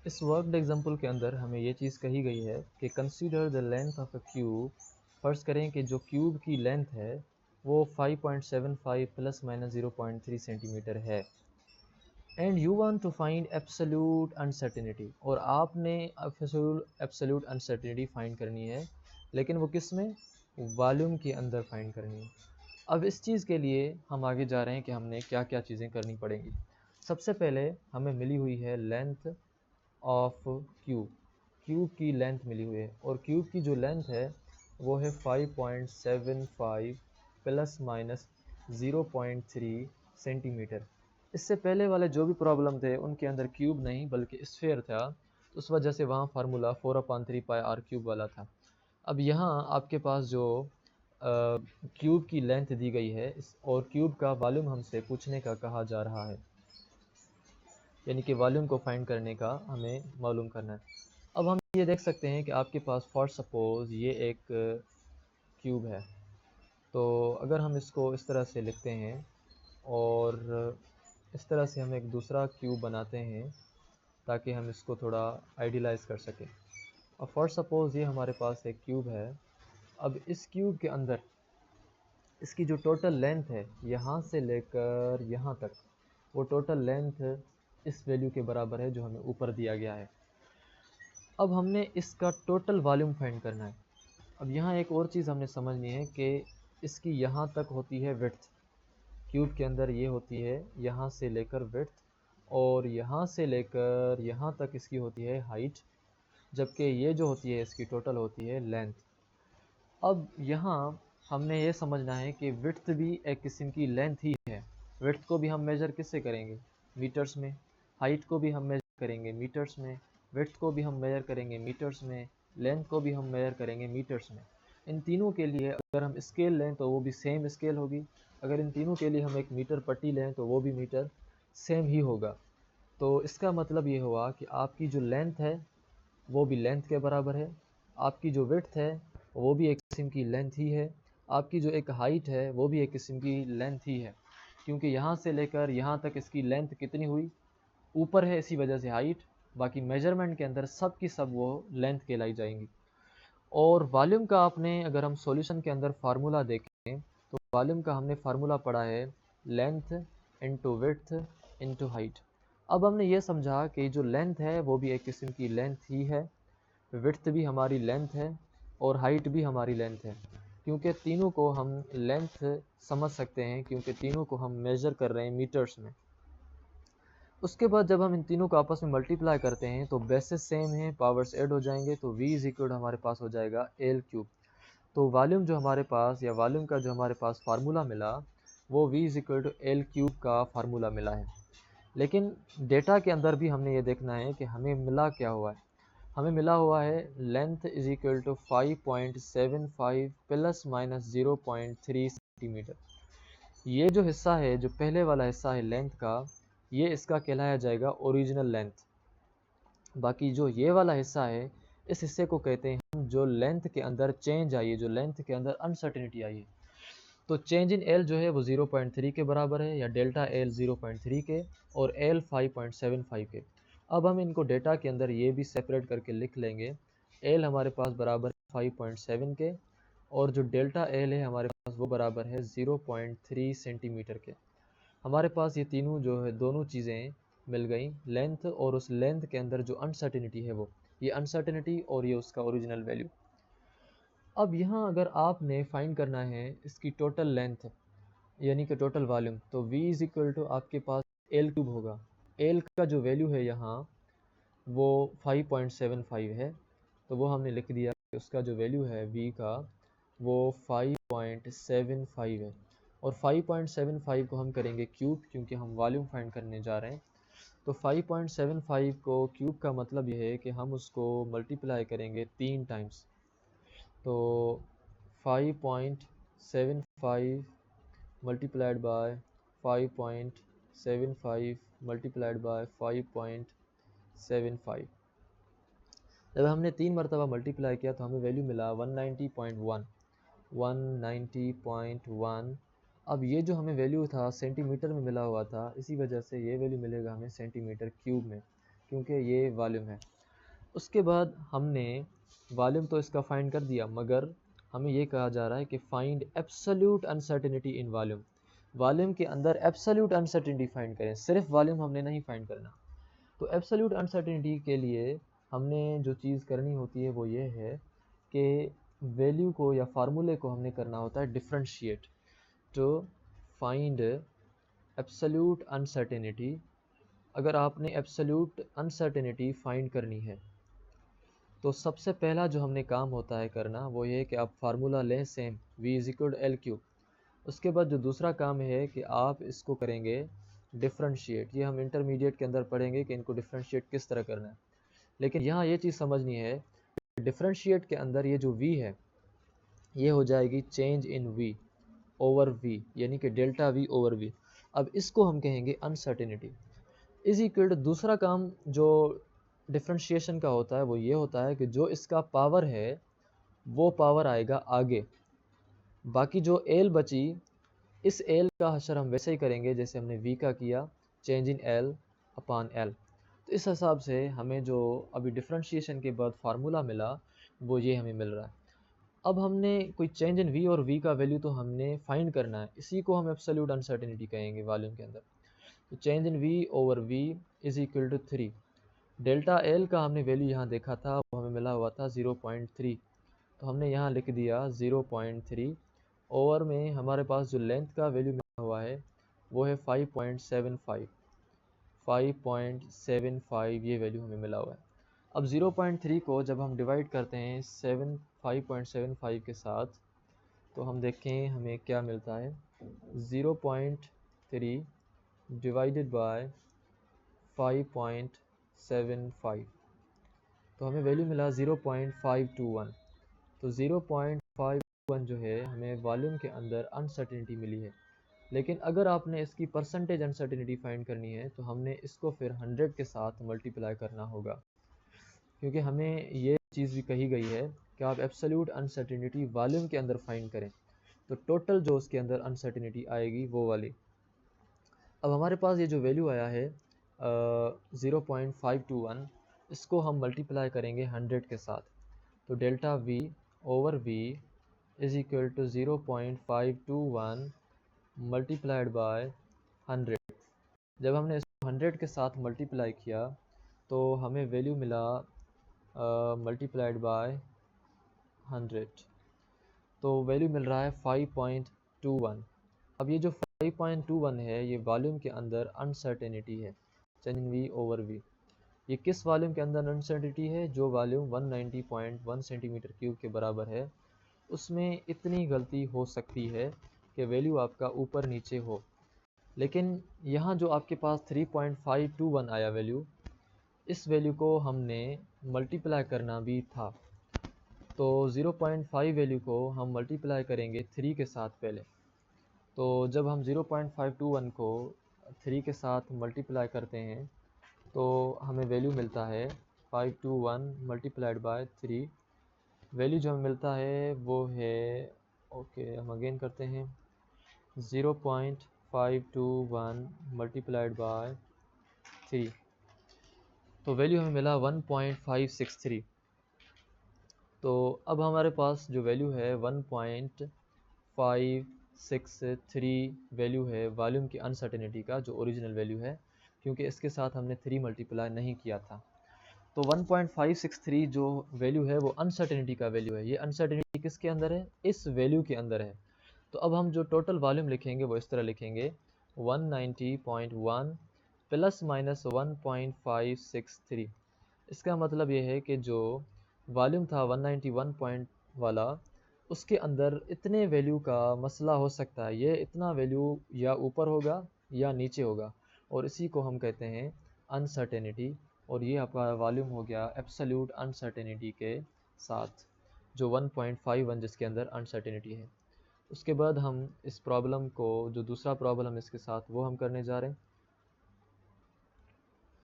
इस worked example के अंदर हमें ये चीज़ कही गई है कि consider the length of a cube. फ़र्ज़ करें कि जो क्यूब की लेंथ है वो 5.75 प्लस माइनस 0.3 सेंटीमीटर है and you want to find absolute uncertainty, और आपने एब्सोल्यूट अनसर्टेनिटी फाइंड करनी है, लेकिन वो किस में? वॉल्यूम के अंदर फाइंड करनी है। अब इस चीज़ के लिए हम आगे जा रहे हैं कि हमने क्या क्या चीज़ें करनी पड़ेंगी। सबसे पहले हमें मिली हुई है लेंथ ऑफ क्यूब। क्यूब की लेंथ मिली हुई है और क्यूब की जो लेंथ है वो है 5.75 प्लस माइनस 0.3 सेंटीमीटर। इससे पहले वाले जो भी प्रॉब्लम थे उनके अंदर क्यूब नहीं बल्कि स्फेयर था, तो उस वजह से वहाँ फार्मूला 4/3 पाई आर क्यूब वाला था। अब यहाँ आपके पास जो क्यूब की लेंथ दी गई है और क्यूब का वॉल्यूम हमसे पूछने का कहा जा रहा है, यानी कि वॉल्यूम को फाइंड करने का हमें मालूम करना है। अब हम ये देख सकते हैं कि आपके पास फॉर सपोज़ ये एक क्यूब है, तो अगर हम इसको इस तरह से लिखते हैं और इस तरह से हम एक दूसरा क्यूब बनाते हैं ताकि हम इसको थोड़ा आइडियलाइज़ कर सकें। अब फॉर सपोज़ ये हमारे पास एक क्यूब है। अब इस क्यूब के अंदर इसकी जो टोटल लेंथ है यहाँ से लेकर यहाँ तक, वो टोटल लेंथ इस वैल्यू के बराबर है जो हमें ऊपर दिया गया है। अब हमने इसका टोटल वॉल्यूम फाइंड करना है। अब यहाँ एक और चीज़ हमने समझनी है कि इसकी यहाँ तक होती है विड्थ, क्यूब के अंदर ये होती है यहाँ से लेकर विड्थ, और यहाँ से लेकर यहाँ तक इसकी होती है हाइट, जबकि ये जो होती है इसकी टोटल होती है लेंथ। अब यहाँ हमने ये समझना है कि विड्थ भी एक किस्म की लेंथ ही है। विड्थ को भी हम मेज़र किससे करेंगे? मीटर्स में। हाइट को भी हम मेज़र करेंगे मीटर्स में। विड्थ को भी हम मेज़र करेंगे मीटर्स में। लेंथ को भी हम मेज़र करेंगे मीटर्स में। इन तीनों के लिए अगर हम स्केल लें तो वो भी सेम स्केल होगी। अगर इन तीनों के लिए हम एक मीटर पट्टी लें तो वो भी मीटर सेम ही होगा। तो इसका मतलब ये हुआ कि आपकी जो लेंथ है वो भी लेंथ के बराबर है, आपकी जो विड्थ है वो भी एक किस्म की लेंथ ही है, आपकी जो एक हाइट है वो भी एक किस्म की लेंथ ही है, क्योंकि यहाँ से लेकर यहाँ तक इसकी लेंथ कितनी हुई? ऊपर है, इसी वजह से हाइट। बाकी मेजरमेंट के अंदर सब की सब वो लेंथ कहलाई जाएंगी। और वॉल्यूम का आपने अगर हम सॉल्यूशन के अंदर फार्मूला देखें तो वॉल्यूम का हमने फार्मूला पढ़ा है length into width into height. अब हमने ये समझा कि जो लेंथ है वो भी एक किस्म की लेंथ ही है, विड्थ भी हमारी लेंथ है और हाइट भी हमारी लेंथ है, क्योंकि तीनों को हम लेंथ समझ सकते हैं क्योंकि तीनों को हम मेज़र कर रहे हैं मीटर्स में। उसके बाद जब हम इन तीनों को आपस में मल्टीप्लाई करते हैं तो बेसिस सेम है, पावर्स ऐड हो जाएंगे, तो v इज इक्वल हमारे पास हो जाएगा एल क्यूब। तो वॉल्यूम जो हमारे पास या वॉल्यूम का जो हमारे पास फार्मूला मिला वो v is equal to L cube का फार्मूला मिला है। लेकिन डेटा के अंदर भी हमने ये देखना है कि हमें मिला क्या हुआ है। हमें मिला हुआ है length is equal to 5.75 plus minus 0.3 centimetre. ये जो हिस्सा है, जो पहले वाला हिस्सा है लेंथ का, ये इसका कहलाया जाएगा ओरिजिनल लेंथ। बाकी जो ये वाला हिस्सा है, इस हिस्से को कहते हैं हम जो लेंथ के अंदर चेंज आई है, जो लेंथ के अंदर अनसर्टेनिटी आई है। तो चेंज इन एल जो है वो 0.3 के बराबर है, या डेल्टा एल 0.3 के और एल 5.75 के। अब हम इनको डेटा के अंदर ये भी सेपरेट करके लिख लेंगे। एल हमारे पास बराबर है 5.7 के और जो डेल्टा एल है हमारे पास वो बराबर है 0.3 सेंटीमीटर के। हमारे पास ये तीनों जो है दोनों चीज़ें मिल गई, लेंथ और उस लेंथ के अंदर जो अनसर्टेनिटी है वो, ये अनसर्टेनिटी और ये उसका ओरिजिनल वैल्यू। अब यहाँ अगर आपने फाइंड करना है इसकी टोटल लेंथ यानी कि टोटल वॉल्यूम, तो v इज इक्वल टू आपके पास एल क्यूब होगा। एल का जो वैल्यू है यहाँ वो 5.75 है, तो वो हमने लिख दिया कि उसका जो वैल्यू है v का वो 5.75 है। और 5.75 को हम करेंगे क्यूब क्योंकि हम वॉल्यूम फाइंड करने जा रहे हैं। तो 5.75 को क्यूब का मतलब ये है कि हम उसको मल्टीप्लाई करेंगे 3 टाइम्स। तो 5.75 multiplied by 5.75 multiplied by 5.75। जब हमने 3 मरतबा मल्टीप्लाई किया तो हमें वैल्यू मिला 190.1। 190.1। अब ये जो हमें वैल्यू था सेंटीमीटर में मिला हुआ था, इसी वजह से ये वैल्यू मिलेगा हमें सेंटीमीटर क्यूब में। क्योंकि ये वॉल्यूम है। उसके बाद हमने वॉल्यूम तो इसका फाइंड कर दिया, मगर हमें ये कहा जा रहा है कि find absolute uncertainty in volume. Volume के अंदर एब्सोल्यूट अनसर्टेनिटी फाइंड करें, सिर्फ वॉल्यूम हमने नहीं फाइंड करना। तो एब्सोल्यूट अनसर्टेनिटी के लिए हमने जो चीज़ करनी होती है वो ये है कि वैल्यू को या फार्मूले को हमने करना होता है differentiate to find absolute uncertainty. अगर आपने एब्सोल्यूट अनसर्टेनिटी फाइंड करनी है तो सबसे पहला जो हमने काम होता है करना वो ये है कि आप फार्मूला लें same v is equal to L cube. उसके बाद जो दूसरा काम है कि आप इसको करेंगे डिफरेंशिएट। ये हम इंटरमीडिएट के अंदर पढ़ेंगे कि इनको डिफरेंशिएट किस तरह करना है, लेकिन यहाँ ये चीज़ समझनी है, डिफरेंशिएट के अंदर ये जो v है ये हो जाएगी change in v over v, यानी कि डेल्टा v ओवर v। अब इसको हम कहेंगे अनसर्टेनिटी। इज इक्वल टू दूसरा काम जो डिफरेंशिएशन का होता है वो ये होता है कि जो इसका पावर है वो पावर आएगा आगे, बाकी जो एल बची इस एल का हशर हम वैसे ही करेंगे जैसे हमने v का किया, change in L upon L. तो इस हिसाब से हमें जो अभी डिफरेंशिएशन के बाद फार्मूला मिला वो ये हमें मिल रहा है। अब हमने कोई चेंज इन v और v का वैल्यू तो हमने फाइंड करना है, इसी को हम एब्सोल्यूट अनसर्टेनिटी कहेंगे वॉल्यूम के अंदर। तो change in v over v is equal to 3। Delta L का हमने वैल्यू यहाँ देखा था, वो हमें मिला हुआ था 0.3, तो हमने यहाँ लिख दिया 0.3। ओवर में हमारे पास जो लेंथ का वैल्यू मिला हुआ है वो है 5.75 ये वैल्यू हमें मिला हुआ है। अब 0.3 को जब हम डिवाइड करते हैं 5.75 के साथ तो हम देखें हमें क्या मिलता है। 0.3 डिवाइडेड बाय 5.75 तो हमें वैल्यू मिला 0.521। तो 0.521 जो है हमें वॉल्यूम के अंदर अनसर्टेनिटी मिली है। लेकिन अगर आपने इसकी परसेंटेज अनसर्टेनिटी फाइंड करनी है तो हमने इसको फिर 100 के साथ मल्टीप्लाई करना होगा, क्योंकि हमें ये चीज़ भी कही गई है कि आप एब्सोल्यूट अनसर्टेनिटी वॉल्यूम के अंदर फाइंड करें, तो टोटल जो उसके अंदर अनसर्टेनिटी आएगी वो वाली। अब हमारे पास ये जो वैल्यू आया है 0.521, इसको हम मल्टीप्लाई करेंगे 100 के साथ, तो delta v over v is equal to 0.521 multiplied by 100। जब हमने इसको 100 के साथ मल्टीप्लाई किया तो हमें वैल्यू मिला मल्टीप्लाइड बाय 100, तो वैल्यू मिल रहा है 5.21। अब ये जो 5.21 है ये वॉल्यूम के अंदर अनसर्टेनिटी है, change in v over v। ये किस वॉल्यूम के अंदर अनसर्टेनिटी है? जो वॉल्यूम 190.1 सेंटीमीटर क्यूब के बराबर है, उसमें इतनी गलती हो सकती है कि वैल्यू आपका ऊपर नीचे हो। लेकिन यहाँ जो आपके पास 3.521 आया वैल्यू, इस वैल्यू को हमने मल्टीप्लाई करना भी था, तो 0.5 वैल्यू को हम मल्टीप्लाई करेंगे 3 के साथ पहले। तो जब हम 0.521 को 3 के साथ मल्टीप्लाई करते हैं तो हमें वैल्यू मिलता है 521 मल्टीप्लाइड बाय 3। वैल्यू जो हमें मिलता है वो है, ओके हम अगेन करते हैं, 0.521 मल्टीप्लाइड बाय 3, तो वैल्यू हमें मिला 1.563। तो अब हमारे पास जो वैल्यू है 1.563 वैल्यू है वॉल्यूम की अनसर्टेनिटी का, जो ओरिजिनल वैल्यू है, क्योंकि इसके साथ हमने 3 मल्टीप्लाई नहीं किया था। तो 1.563 जो वैल्यू है वो अनसर्टेनिटी का वैल्यू है। ये अनसर्टेनिटी किसके अंदर है? इस वैल्यू के अंदर है। तो अब हम जो टोटल वॉल्यूम लिखेंगे वो इस तरह लिखेंगे, 190.1 प्लस माइनस 1.563। इसका मतलब ये है कि जो वॉल्यूम था 191 पॉइंट वाला, उसके अंदर इतने वैल्यू का मसला हो सकता है। ये इतना वैल्यू या ऊपर होगा या नीचे होगा, और इसी को हम कहते हैं अनसर्टेनिटी। और ये आपका वॉल्यूम हो गया एब्सोल्यूट अनसर्टेनिटी के साथ, जो 1.51 जिसके अंदर अनसर्टेनिटी है। उसके बाद हम इस प्रॉब्लम को, जो दूसरा प्रॉब्लम इसके साथ, वो हम करने जा रहे हैं।